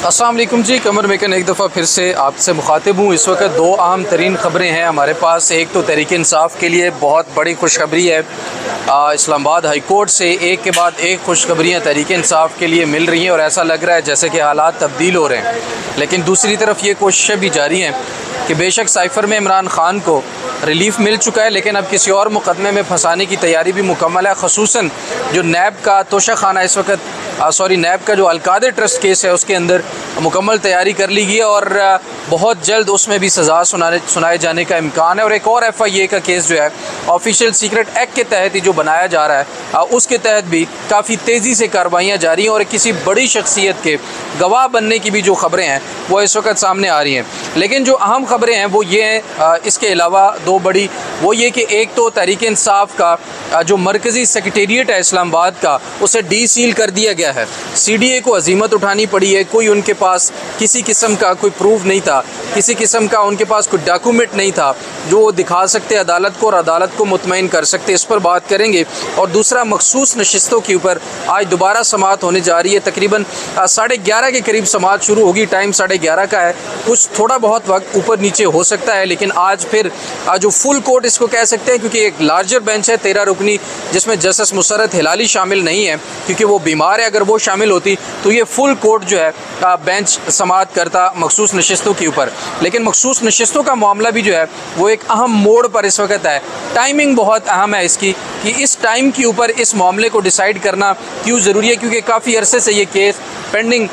अस्सलाम वालेकुम जी, कमर मेकन एक दफ़ा फिर से आपसे मुखातिब हूँ। इस वक्त दो अहम तरीन ख़बरें हैं हमारे पास। एक तो तहरीक इंसाफ के लिए बहुत बड़ी खुशखबरी है, इस्लामाबाद हाई कोर्ट से एक के बाद एक खुशखबरियाँ तहरीक इंसाफ के लिए मिल रही हैं और ऐसा लग रहा है जैसे कि हालात तब्दील हो रहे हैं। लेकिन दूसरी तरफ ये कोशिशें भी जारी हैं कि बेशक साइफ़र में इमरान ख़ान को रिलीफ़ मिल चुका है, लेकिन अब किसी और मुकदमे में फंसाने की तैयारी भी मुकम्मल है। ख़ुसूसन जो नैब का तोशा खाना इस वक्त नैब का जो अलकादर ट्रस्ट केस है उसके अंदर मुकम्मल तैयारी कर ली गई है और बहुत जल्द उसमें भी सज़ा सुनाए जाने का इम्कान है। और एक और FIA का केस जो है ऑफिशियल सीक्रेट एक्ट के तहत ही जो बनाया जा रहा है उसके तहत भी काफ़ी तेज़ी से कार्रवाइयाँ जारी हैं और किसी बड़ी शख्सियत के गवाह बनने की भी जो ख़बरें हैं वो इस वक्त सामने आ रही हैं। लेकिन जो अहम ख़बरें हैं वो ये हैं, इसके अलावा दो बड़ी, वो ये कि एक तो तहरीक इंसाफ का जो मरकज़ी सेक्रेटेरिएट है इस्लामाबाद का उसे डीसील कर दिया गया है। CDA को अजीमत उठानी पड़ी है। कोई उनके पास किसी किस्म का कोई प्रूफ नहीं था, किसी किस्म का उनके पास कोई डॉक्यूमेंट नहीं था जो वो दिखा सकते अदालत को और अदालत को मुतमईन कर सकते। इस पर बात करेंगे। और दूसरा, मखसूस नशिस्तों के ऊपर आज दोबारा समाअत होने जा रही है। तकरीबन 11:30 के करीब समाअत शुरू होगी। टाइम 11:30 का है, कुछ थोड़ा बहुत वक्त ऊपर नीचे हो सकता है, लेकिन आज फिर जो फुल कोर्ट इसको कह सकते हैं, क्योंकि एक लार्जर बेंच है 13 रुकनी, जिसमें जस्टिस मुसर्रत हिलाली शामिल नहीं है क्योंकि वो बीमार है। अगर वो शामिल होती तो ये फुल कोर्ट जो है बेंच समाअत करता मखसूस नशिस्तों के ऊपर। लेकिन मखसूस नशिस्तों का मामला भी जो है वो एक अहम मोड़ पर इस वक्त है। टाइमिंग बहुत अहम है इसकी कि इस टाइम के ऊपर इस मामले को डिसाइड करना क्यों ज़रूरी है, क्योंकि काफ़ी अरसे से ये केस पेंडिंग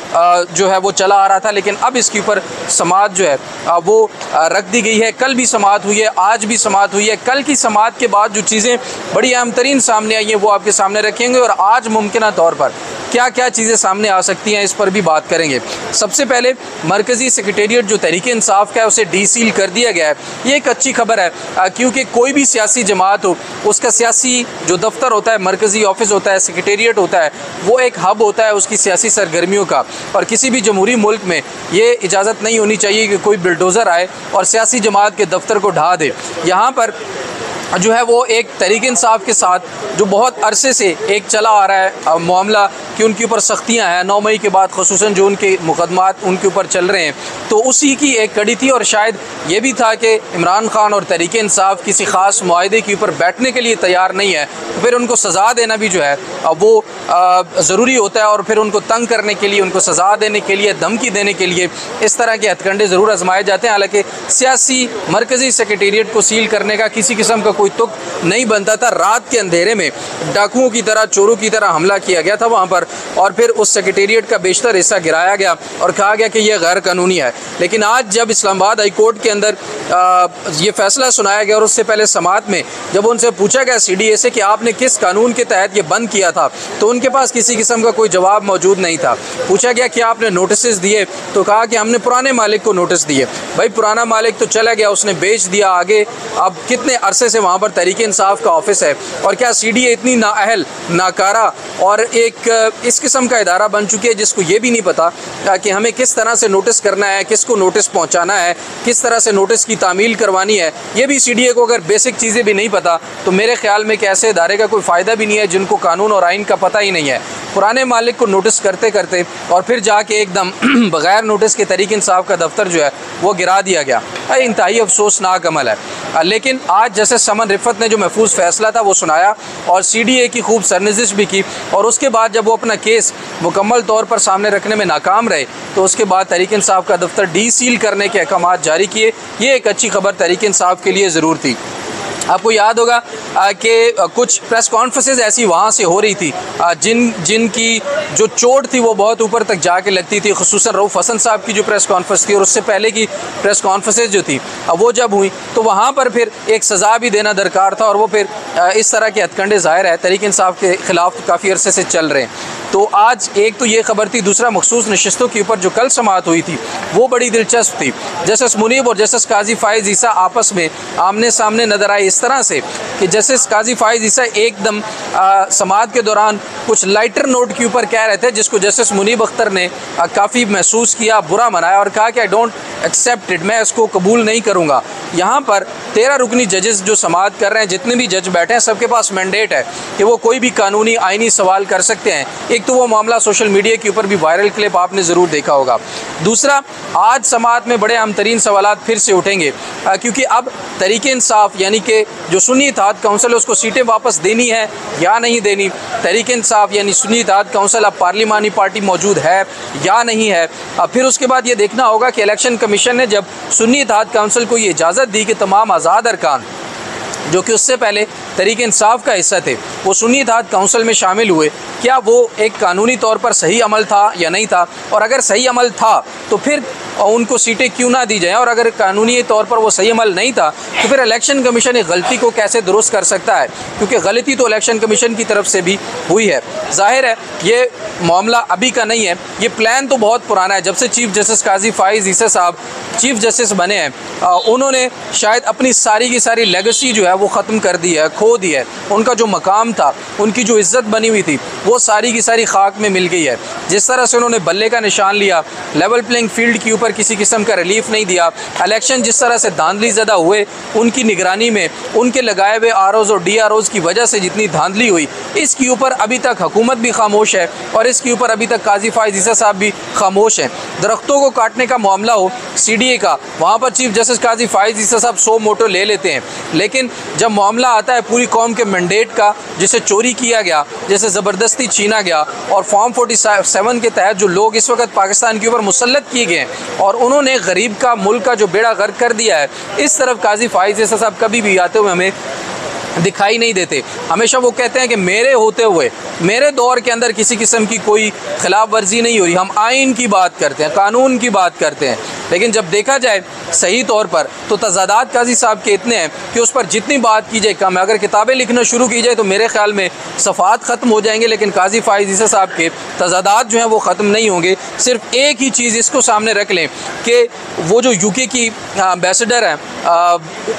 जो है वो चला आ रहा था। लेकिन अब इसके ऊपर समाअत जो है वो रख दी गई है। कल भी समाअत हुई है, आज भी समाअत हुई है। कल की समाअत के बाद जो चीज़ें बड़ी अहम तरीन सामने आई हैं वो आपके सामने रखेंगे और आज मुमकिन तौर पर क्या क्या चीज़ें सामने आ सकती हैं इस पर भी बात करेंगे। सबसे पहले मरकज़ी सेक्रेटेरिएट जो तहरीक इंसाफ का है उसे डीसील कर दिया गया है। ये एक अच्छी खबर है, क्योंकि कोई भी सियासी जमात हो उसका सियासी जो दफ्तर होता है, मरकज़ी ऑफिस होता है, सेक्रेटेरिएट होता है, वो एक हब होता है उसकी सियासी सरगर्मियों का। और किसी भी जमहूरी मुल्क में ये इजाज़त नहीं होनी चाहिए कि कोई बुलडोज़र आए और सियासी जमात के दफ्तर को ढा दे। यहाँ पर जो है वो एक तहरीक इंसाफ के साथ जो बहुत अरसे से एक चला आ रहा है मामला कि उनके ऊपर सख्तियाँ हैं 9 मई के बाद, ख़ुसूसन जो उनके मुकदमात उनके ऊपर चल रहे हैं, तो उसी की एक कड़ी थी। और शायद ये भी था कि इमरान ख़ान और तहरीक इंसाफ किसी ख़ास मुआहदे के ऊपर बैठने के लिए तैयार नहीं है, तो फिर उनको सज़ा देना भी जो है वो ज़रूरी होता है। और फिर उनको तंग करने के लिए, उनको सज़ा देने के लिए, धमकी देने के लिए इस तरह के हथकंडे ज़रूर आजमाए जाते हैं। हालाँकि सियासी मरकज़ी सेक्रेटेरिएट को सील करने का किसी किस्म का कोई तुक नहीं बनता था। रात के अंधेरे में डाकुओं की तरह, चोरों की तरह हमला किया गया था वहाँ पर और फिर उस सेक्रेटेरिएट का बेशतर हिस्सा गिराया गया और कहा गया कि यह गैर कानूनी है। लेकिन आज जब इस्लामाबाद हाई कोर्ट के अंदर ये फैसला सुनाया गया और उससे पहले समाअत में जब उनसे पूछा गया CDA से कि आपने किस कानून के तहत ये बंद किया था, तो उनके पास किसी किस्म का कोई जवाब मौजूद नहीं था। पूछा गया कि आपने नोटिस दिए, तो कहा कि हमने पुराने मालिक को नोटिस दिए। भाई पुराना मालिक तो चला गया, उसने बेच दिया आगे। अब कितने अरसे से वहाँ पर तहरीक इंसाफ का ऑफिस है और क्या CDA इतनी नाअहल, नाकारा और एक इस किस्म का इदारा बन चुकी है जिसको ये भी नहीं पता कि हमें किस तरह से नोटिस करना है, किसको नोटिस पहुँचाना है, किस तरह से नोटिस की तामील करवानी है। ये भी CDA को अगर बेसिक चीज़ें भी नहीं पता तो मेरे ख्याल में कि ऐसे इदारे का कोई फ़ायदा भी नहीं है जिनको कानून और आइन का पता ही नहीं है। पुराने मालिक को नोटिस करते करते और फिर जाके एकदम बग़ैर नोटिस के तहरीक इंसाफ का दफ्तर जो है वो गिरा दिया गया। इंतहाई अफसोसनाक अमल है। लेकिन आज जस्टिस समन रिफत ने जो महफूज फ़ैसला था वो सुनाया और CDA की खूब सरनजिश भी की और उसके बाद जब वो अपना केस मुकम्मल तौर पर सामने रखने में नाकाम रहे तो उसके बाद तहरीक इंसाफ का दफ्तर डीसील करने के अहकाम जारी किए। ये एक अच्छी खबर तहरीक इंसाफ के लिए ज़रूर थी। आपको याद होगा कि कुछ प्रेस कॉन्फ्रेंसेस ऐसी वहाँ से हो रही थी जिनकी जो चोट थी वो बहुत ऊपर तक जाके लगती थी। ख़ुसूसन रऊफ़ हसन साहब की जो प्रेस कॉन्फ्रेंस थी और उससे पहले की प्रेस कॉन्फ्रेंसेस जो थी वो जब हुई तो वहाँ पर फिर एक सज़ा भी देना दरकार था और वो फिर इस तरह के हथकंडे ज़ाहिर है तहरीक इंसाफ के ख़िलाफ़ काफ़ी अरसे से चल रहे हैं। तो आज एक तो ये खबर थी, दूसरा मखसूस नशिस्तों के ऊपर जो कल समाअत हुई थी वो बड़ी दिलचस्प थी। जस्टिस मुनीब और जस्टिस काजी फ़ाइज़ ईसा आपस में आमने सामने नज़र आए इस तरह से कि जस्टिस काजी फ़ाइज़ ईसा एकदम समाअत के दौरान कुछ लाइटर नोट के ऊपर कह रहे थे जिसको जस्टिस मुनीब अख्तर ने काफ़ी महसूस किया, बुरा मनाया और कहा कि आई डोंट एक्सेप्टेड, मैं इसको कबूल नहीं करूँगा। यहाँ पर 13 रुकनी जजेस जो समाअत कर रहे हैं, जितने भी जज बैठे हैं, सबके पास मैंडेट है कि वो कोई भी कानूनी आइनी सवाल कर सकते हैं। एक तो वो मामला सोशल मीडिया के ऊपर भी वायरल क्लिप आपने ज़रूर देखा होगा। दूसरा, आज समाअत में बड़े अहम तरीन सवालात फिर से उठेंगे, क्योंकि अब तहरीक इंसाफ यानी कि जो सुन्नी इत्तेहाद काउंसिल है उसको सीटें वापस देनी है या नहीं देनी। तहरीक इंसाफ यानी सुन्नी इत्तेहाद काउंसिल अब पार्लिमानी पार्टी मौजूद है या नहीं है। फिर उसके बाद ये देखना होगा कि इलेक्शन कमीशन ने जब सुन्नी इत्तेहाद काउंसिल को ये इजाज़त दी कि तमाम आज़ाद अरकान जो कि उससे पहले तहरीक इंसाफ का हिस्सा थे वो सुन्नी इत्तेहाद काउंसिल में शामिल हुए, क्या वो एक कानूनी तौर पर सही अमल था या नहीं था, और अगर सही अमल था तो फिर उनको सीटें क्यों ना दी जाएं, और अगर कानूनी तौर पर वो सही अमल नहीं था तो फिर इलेक्शन कमीशन एक गलती को कैसे दुरुस्त कर सकता है, क्योंकि गलती तो इलेक्शन कमीशन की तरफ से भी हुई है। जाहिर है ये मामला अभी का नहीं है, ये प्लान तो बहुत पुराना है। जब से चीफ जस्टिस काजी फ़ाइज़ ईसा साहब चीफ जस्टिस बने हैं, उन्होंने शायद अपनी सारी की सारी लेगेसी जो है वो ख़त्म कर दी है, खो दी है। उनका जो मकाम था, उनकी जो इज़्ज़त बनी हुई थी, वो सारी की सारी खाक में मिल गई है। जिस तरह से उन्होंने बल्ले का निशान लिया, लेवल प्लेइंग फील्ड के ऊपर किसी किस्म का रिलीफ नहीं दिया, इलेक्शन जिस तरह से धांधली ज़दा हुए, उनकी निगरानी में उनके लगाए हुए ROs और DROs की वजह से जितनी धांधली हुई, इसके ऊपर अभी तक हुकूमत भी खामोश है और इसके ऊपर अभी तक काजी फ़ाइज़ ईसा साहब भी खामोश हैं। दरख्तों को काटने का मामला हो CDA का, वहाँ पर चीफ जस्टिस काजी फ़ाइज़ ईसा साहब 100 मोटो ले लेते हैं, लेकिन जब मामला आता है पूरी कौम के मैंडेट का, जिसे चोरी किया गया, जिसे ज़बरदस्ती छीना गया, और फॉर्म 47 के तहत जो लोग इस वक्त पाकिस्तान के ऊपर मुसल्लत किए गए हैं और उन्होंने गरीब का, मुल्क का जो बेड़ा गर्क कर दिया है, इस तरफ काजी फ़ाइज़ ईसा साहब कभी भी आते हुए हमें दिखाई नहीं देते। हमेशा वो कहते हैं कि मेरे होते हुए, मेरे दौर के अंदर किसी किस्म की कोई खिलाफ वर्जी नहीं हो रही, हम आइन की बात करते हैं, कानून की बात करते हैं। लेकिन जब देखा जाए सही तौर पर तो तजादात काजी साहब के इतने हैं कि उस पर जितनी बात की जाए कम है। अगर किताबें लिखना शुरू की जाए तो मेरे ख्याल में सफ़ात ख़त्म हो जाएंगे, लेकिन काजी फ़ाइज़ ईसा साहब के तजादात जो हैं वो ख़त्म नहीं होंगे। सिर्फ एक ही चीज़ इसको सामने रख लें कि वो जो UK की एम्बेसडर हैं,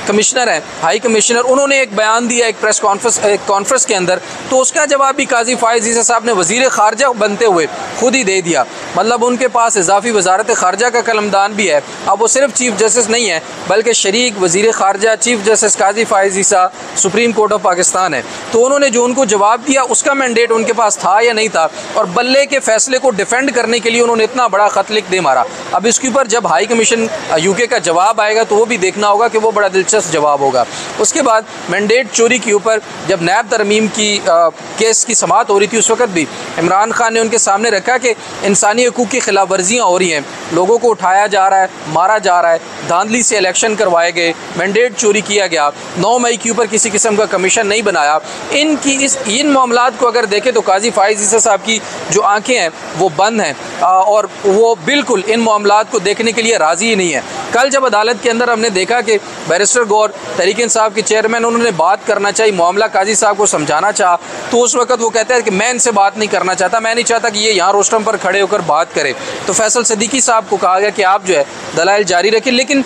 कमिश्नर हैं, हाई कमिश्नर, उन्होंने एक बयान दिया एक प्रेस कॉन्फ्रेंस के अंदर, तो उसका जवाब भी काजी फ़ाइज़ ईसा साहब ने वज़ीर ख़ारजा बनते हुए खुद ही दे दिया। मतलब उनके पास इजाफी वजारत ख़ारजा का कलमदान भी है। अब वो सिर्फ चीफ जस्टिस नहीं है बल्कि शरीक वज़ीर ख़ारजा chief justice Qazi Faez Isa supreme court of Pakistan है। तो उन्होंने जो उनको जवाब दिया उसका मैंडेट उनके पास था या नहीं था, और बल्ले के फ़ैसले को डिफेंड करने के लिए उन्होंने इतना बड़ा ख़त लिख दे मारा। अब इसके ऊपर जब हाई कमीशन UK का जवाब आएगा तो वो भी देखना होगा कि वो बड़ा दिलचस्प जवाब होगा। उसके बाद मैंडेट चोरी के ऊपर जब नैब तरमीम की केस की समाअत हो रही थी, उस वक्त भी इमरान खान ने उनके सामने रखा कि इंसानी हकूक़ की खिलाफ वर्जियाँ हो रही हैं, लोगों को उठाया जा रहा है, मारा जा रहा है, धांधली से इलेक्शन करवाए गए, मैंडेट चोरी किया गया, 9 मई के ऊपर किसी किस्म का कमीशन नहीं बनाया। इन मामलात को अगर देखें तो काजी फ़ाइज़ ईसा साहब की जो आंखें हैं वो बंद हैं और वो बिल्कुल इन मामलात को देखने के लिए राज़ी ही नहीं है। कल जब अदालत के अंदर हमने देखा कि बैरिस्टर गौर तहरीक इंसाफ के चेयरमैन, उन्होंने बात करना चाहिए, मामला काजी साहब को समझाना चाहा, तो उस वक्त वो कहते हैं कि मैं इनसे बात नहीं करना चाहता, मैं नहीं चाहता कि ये यहाँ रोस्टम पर खड़े होकर बात करें। तो फैसल सदीकी साहब को कहा गया कि आप जो है दलाइल जारी रखें, लेकिन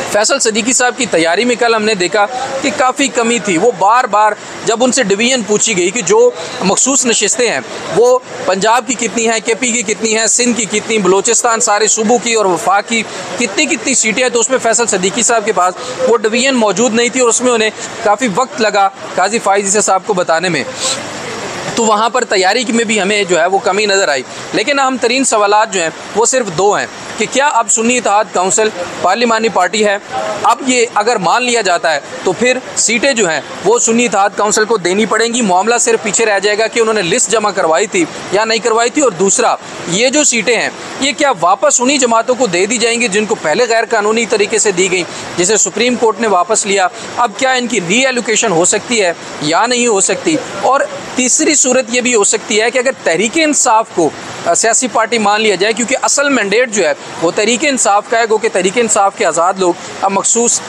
फैसल सदीकी साहब की तैयारी में कल हमने देखा कि काफ़ी कमी थी। वो बार बार जब उनसे डिवीज़न पूछी गई कि जो मखसूस नशिस्तें हैं वो पंजाब की कितनी हैं, KP की कितनी हैं, सिंध की कितनी, बलोचिस्तान सारे सूबों की और वफाक की कितनी सीटें हैं, तो उसमें फैसल सदीकी साहब के पास वो डिवीज़न मौजूद नहीं थी और उसमें उन्हें काफ़ी वक्त लगा काजी फ़ाइज़ ईसा साहब को बताने में। तो वहाँ पर तैयारी में भी हमें जो है वो कमी नज़र आई। लेकिन अहम तरीन सवालात जो हैं वो सिर्फ 2 हैं कि क्या अब सुन्नी इत्तेहाद काउंसिल पार्लिमानी पार्टी है। अब ये अगर मान लिया जाता है तो फिर सीटें जो हैं वो सुन्नी इत्तेहाद काउंसिल को देनी पड़ेंगी। मामला सिर्फ पीछे रह जाएगा कि उन्होंने लिस्ट जमा करवाई थी या नहीं करवाई थी। और दूसरा, ये जो सीटें हैं ये क्या वापस उन्हीं जमातों को दे दी जाएंगी जिनको पहले गैर कानूनी तरीके से दी गई, जिसे सुप्रीम कोर्ट ने वापस लिया। अब क्या इनकी री एलोकेशन हो सकती है या नहीं हो सकती। और तीसरी सूरत ये भी हो सकती है कि अगर तहरीक इंसाफ को सियासी पार्टी मान लिया जाए, क्योंकि असल मैंडेट जो है वो तहरीक इंसाफ का है, गो कि तहरीक इंसाफ के आज़ाद लोग अब मखसूस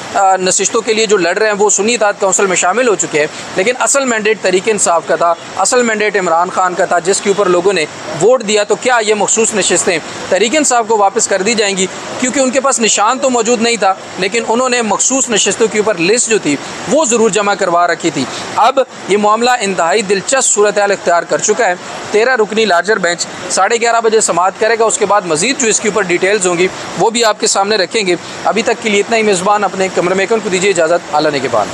नशिस्तों के लिए जो लड़ रहे हैं वो सुन्नी इत्तेहाद काउंसिल में शामिल हो चुके हैं, लेकिन असल मैंडेट तहरीक इंसाफ का था, असल मैंडेट इमरान खान का था जिसके ऊपर लोगों ने वोट दिया। तो क्या ये मखसूस नशिस्तें तहरीक इंसाफ को वापस कर दी जाएंगी, क्योंकि उनके पास निशान तो मौजूद नहीं था लेकिन उन्होंने मखसूस नशिस्तों के ऊपर लिस्ट जो थी वो ज़रूर जमा करवा रखी थी। अब ये मामला इंतहाई दिलचस्प सूरत हाल इख्तियार कर चुका है। 13 रुकनी लार्जर बेंच 11:30 बजे समाअत करेगा। उसके बाद मज़ीद जो इसके ऊपर डिटेल्स होंगी वो भी आपके सामने रखेंगे। अभी तक के लिए इतना ही। मेज़बान अपने कैमरामैन को दीजिए इजाज़त। आला निगहबान।